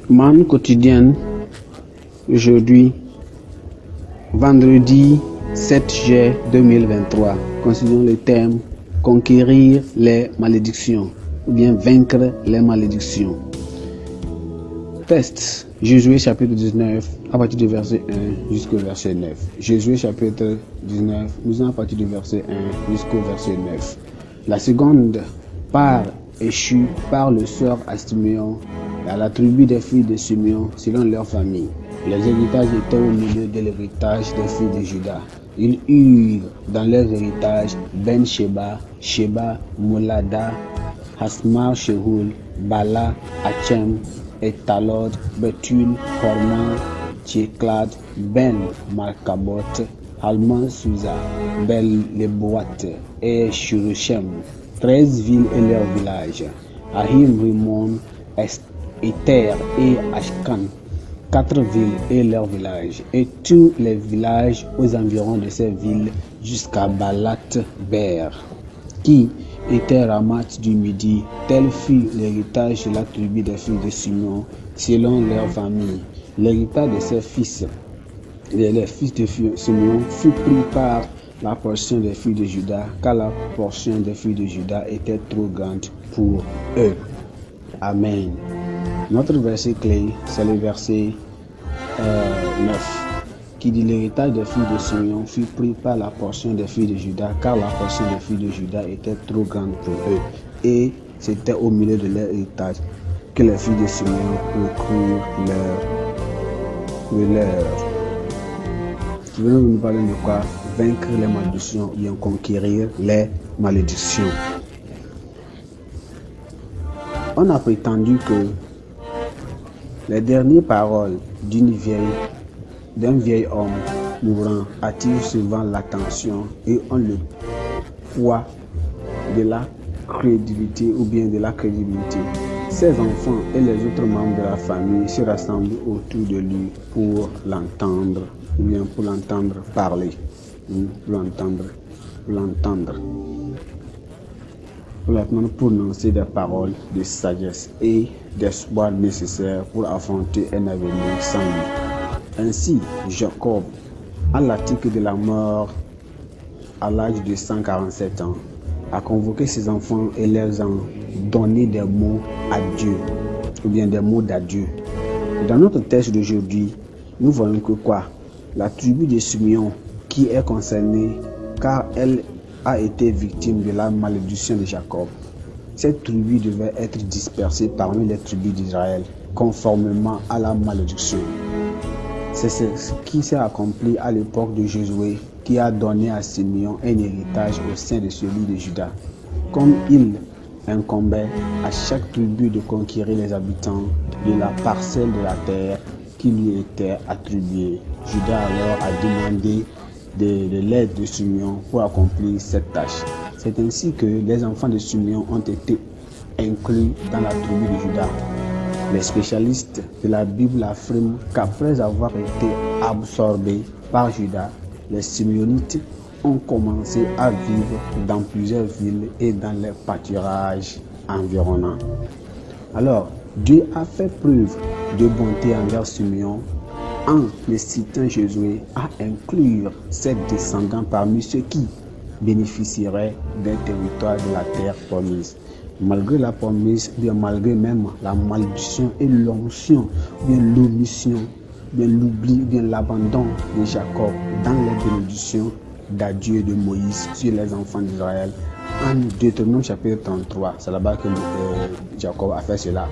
Manne quotidienne, aujourd'hui, vendredi 7 juillet 2023. Considérons le thème conquérir les malédictions ou bien vaincre les malédictions. Texte, Josué chapitre 19 à partir du verset 1 jusqu'au verset 9. Josué chapitre 19, nous allons à partir du verset 1 jusqu'au verset 9. La seconde part échut par le sort à Siméon et à la tribu des filles de Siméon selon leur famille. Les héritages étaient au milieu de l'héritage des filles de Juda. Ils eurent dans leurs héritages Ben-Sheba, Sheba, Molada, Hasmar, Shehoul, Bala, Hachem, Etalod, Betul, Horma, Tchéklad, Ben, Markabot, Alman, Suza, Bel, Leboat et Shurushem, 13 villes et leurs villages, Ahim, Rimon, Ether et Ashkan, 4 villes et leurs villages, et tous les villages aux environs de ces villes jusqu'à Balat-Ber, qui était Ramat du Midi. Tel fut l'héritage de la tribu des filles de Simeon, selon leur famille. L'héritage de ses fils, les fils de Simeon, fut pris par la portion des filles de Juda, car la portion des filles de Juda était trop grande pour eux. Amen. Notre verset clé, c'est le verset 9, qui dit l'héritage des filles de Simeon fut pris par la portion des filles de Juda, car la portion des filles de Juda était trop grande pour eux. Et c'était au milieu de leur héritage que les filles de Simeon recrurent leur. Je vais nous parler de quoi? Vaincre les malédictions et conquérir les malédictions. On a prétendu que les dernières paroles d'un vieil homme mourant attirent souvent l'attention et ont le poids de la crédibilité ou bien de la crédibilité. Ses enfants et les autres membres de la famille se rassemblent autour de lui pour l'entendre ou bien pour l'entendre parler, pour prononcer des paroles de sagesse et d'espoir nécessaires pour affronter un avenir sans lui. Ainsi, Jacob, à l'article de la mort à l'âge de 147 ans, a convoqué ses enfants et leur a donné des mots à Dieu, ou bien des mots d'adieu. Dans notre texte d'aujourd'hui, nous voyons que quoi? La tribu de Simeon qui est concernée car elle a été victime de la malédiction de Jacob. Cette tribu devait être dispersée parmi les tribus d'Israël, conformément à la malédiction. C'est ce qui s'est accompli à l'époque de Josué, qui a donné à Simeon un héritage au sein de celui de Juda. Comme il incombait à chaque tribu de conquérir les habitants de la parcelle de la terre qui lui était attribuée, Juda alors a demandé de l'aide de Simeon pour accomplir cette tâche. C'est ainsi que les enfants de Simeon ont été inclus dans la tribu de Juda. Les spécialistes de la Bible affirment qu'après avoir été absorbés par Juda, les Simeonites ont commencé à vivre dans plusieurs villes et dans les pâturages environnants. Alors, Dieu a fait preuve de bonté envers Simeon en incitant Josué à inclure ses descendants parmi ceux qui bénéficieraient d'un territoire de la terre promise. Malgré la promesse, bien malgré même la malédiction et l'onction, bien l'omission, bien l'oubli, bien l'abandon de Jacob dans les bénédictions d'adieu de Moïse sur les enfants d'Israël. En Deutéronome chapitre 33, c'est là-bas que Jacob a fait cela.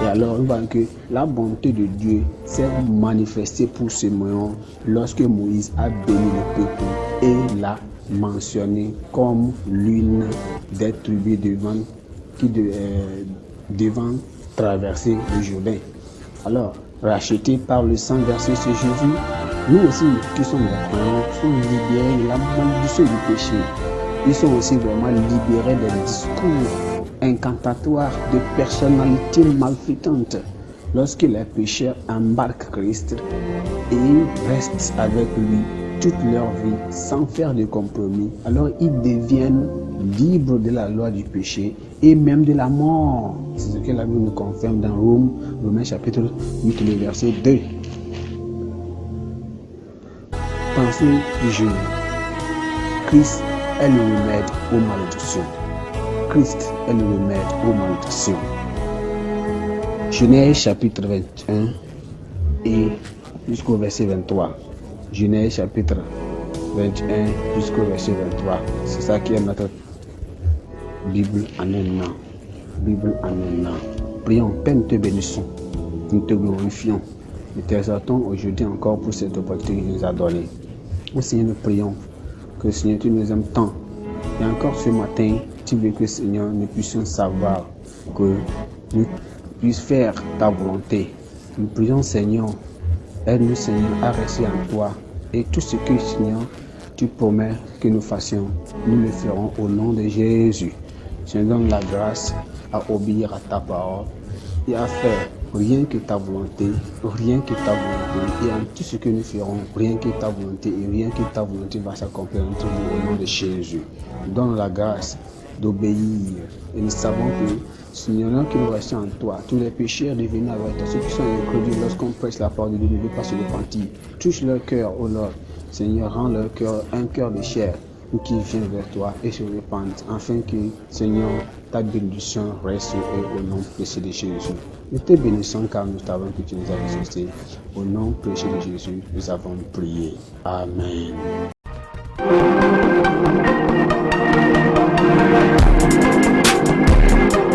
Et alors, on voit que la bonté de Dieu s'est manifestée pour Simeon lorsque Moïse a béni le peuple et l'a mentionné comme l'une des tribus devant traverser le Jourdain. Alors, rachetés par le sang versé sur Jésus, nous aussi qui sommes les croyants sommes libérés de la malédiction du péché. Ils sont aussi vraiment libérés des discours incantatoires de personnalités malfaitantes. Lorsque les pécheurs embarquent Christ et restent avec lui, toute leur vie sans faire de compromis, alors ils deviennent libres de la loi du péché et même de la mort. C'est ce que la Bible nous confirme dans Romains chapitre 8, le verset 2. Pensez du jeûne. Christ est le remède aux malédictions. Christ est le remède aux malédictions. Genèse chapitre 21 et jusqu'au verset 23. Genèse chapitre 21 jusqu'au verset 23. C'est ça qui est notre Bible en un an. Bible en un an. Prions, Père, nous te bénissons, nous te glorifions. Nous t'exaltons aujourd'hui encore pour cette opportunité que tu nous as donnée. Au Seigneur, nous prions que Seigneur, tu nous aimes tant. Et encore ce matin, tu veux que Seigneur, nous puissions savoir que nous puissions faire ta volonté. Nous prions, Seigneur, aide-nous, Seigneur, à rester en toi. Et tout ce que, Seigneur, tu promets que nous fassions, nous le ferons au nom de Jésus. Je te donne la grâce à obéir à ta parole et à faire rien que ta volonté, rien que ta volonté. Et en tout ce que nous ferons, rien que ta volonté et rien que ta volonté va s'accomplir entre nous au nom de Jésus. Donne la grâce d'obéir. Et nous savons que, Seigneur, que nous restons en toi. Tous les pécheurs devenus avec toi, ceux qui sont incrédules lorsqu'on presse la parole de Dieu, ne veulent pas se repentir. Touche leur cœur, ô Lord. Seigneur, rends leur cœur un cœur de chair, ou qui viennent vers toi et se repentent, afin que, Seigneur, ta bénédiction reste sur eux au nom précieux de Jésus. Nous te bénissons car nous savons que tu nous as exaucés. Au nom précieux de Jésus, nous avons prié. Amen.